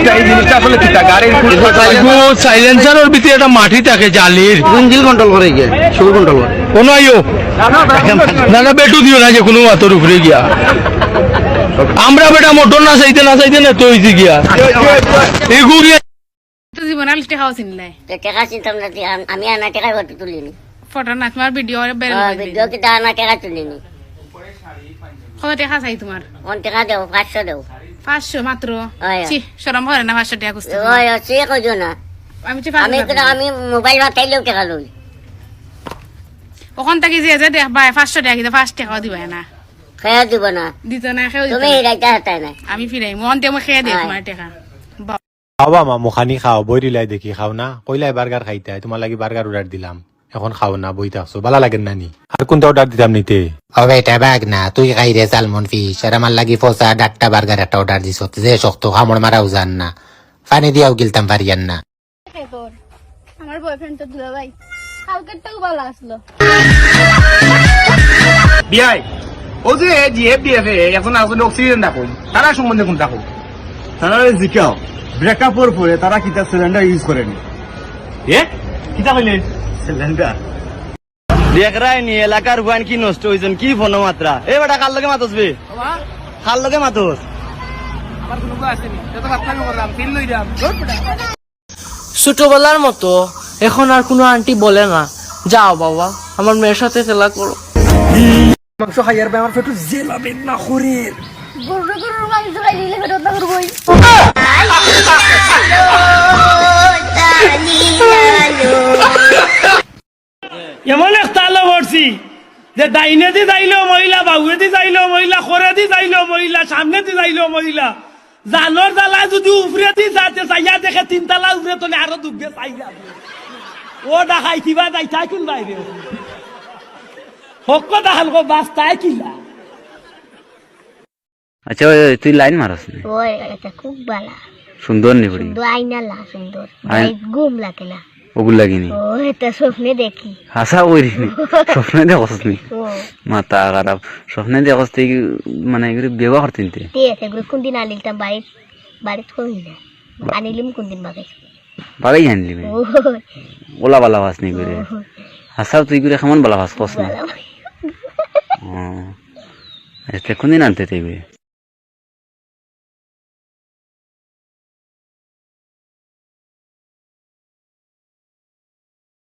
জিনিসটা আসলে কিটা গাড়ির সাইলেন্সারের ভিতরে একটা মাটি থাকে জালির ইঞ্জিন কন্ট্রোল করে গিয়ে শুরু কন্ট্রোল করে কোন আইও না না বেটু দিও না যে কোনো মাতর উপরে গিয়া আমরা বেটা মোটর না চাইতে না তো হইছে গিয়া এগু গিয়া তো জীবন আর টেকা চিনলে টেকা চিন্তাম না আমি আনা টেকা ভর্তি তুলিনি ফটো না তোমার ভিডিও বের ভিডিও কি আনা টেকা তুলিনি কত টাকা চাই তোমার কোন টেকা দেও 500 দেও 500 মাত্র আয়া। ছি শরম করে না 500 টাকা কুস্তি ওই সে কইছো না আমি তো আমি মোবাইল বাতাইলেও টেকা লই ওখান থেকে যে দেখবা 500 টাকা দিতে 5 টাকা দিবা না খেয়া দিব না দিত না খেয়ে তুমি রাইতা হাতাই না আমি ফিরাই মন দিয়ে মই খেয়ে দিই তোমার টাকা খাওয়া মা মুখানি খাও বই দিলাই দেখি খাও না কইলাই বার্গার খাইতে তোমার লাগি বার্গার অর্ডার দিলাম এখন খাও না বই থাকছো ভালো লাগে নানি আর কোনটা অর্ডার দিতাম নিতে ও বেটা বাগ না তুই খাই রে সালমন ফিশ আর আমার লাগি ফসা ডাক্তা বার্গার একটা অর্ডার দিছ যে শক্ত কামড় মারাও জান না পানি দিয়াও গিলতাম পারিয়ান না আমার বয়ফ্রেন্ড তো দুলা ভাই কালকের তো ভালো আসলো বিয়াই ও যে জিএফডিএফ এখন আসলে অক্সিজেন রাখুন তারা সম্বন্ধে কোনটা হোক তারা জিকাও ব্রেকআপের পরে তারা কিতা সিলিন্ডার ইউজ করেনি কিতা কইলে সিলিন্ডার দেখ রাই নি এলাকার হুয়ান কি নষ্ট হইছেন কি ফোন মাত্রা এ বেটা কার লগে মাতস বে কার লগে মাতস আমার কোনো আসেনি যত কথা আমি করলাম তিন লই দাম ছোটবেলার মতো এখন আর কোনো আন্টি বলে না যাও বাবা আমার মেয়ের সাথে খেলা করো মাংস খাইয়ার বে আমার পেটু জেলা বেদনা করে গরুর মাংস খাই দিলে বেরোত না করবই এমন একটা আলো ভরছি যে ডাইনে দি যাইলো মহিলা বাউয়ে দি যাইলো মহিলা খরে দি যাইলো মহিলা সামনে দি যাইলো মহিলা জানোর জ্বালা যদি উপরে দি যাতে চাইয়া দেখে তিনতলা উপরে তোলে আরো দুঃখে চাইয়া ও ডাকাই কিবা যাই থাকুন বাইরে হক দেখাল গো বাস তাই কিলা আচ্ছা তুই লাইন মারস না ওই এটা খুব ভালো সুন্দর নি বড়ি সুন্দর আইনা লা সুন্দর ঘুম লাগেলা ওগুল লাগিনি ও এটা স্বপ্নে দেখি হাসা ওই নি স্বপ্নে দেখছস নি ও মাথা খারাপ স্বপ্নে দেখছস তুই মানে এগুলো বিবাহ করতিনতে ঠিক আছে কোন দিন আনিলতাম বাড়িত কই না আনিলিম কোন দিন বাগে বাগাই আনলি বে ও ওলা বালা ভাস নি করে হাসা তুই করে কেমন বালা ভাস কস না ও আচ্ছা কোন দিন আনতে তুই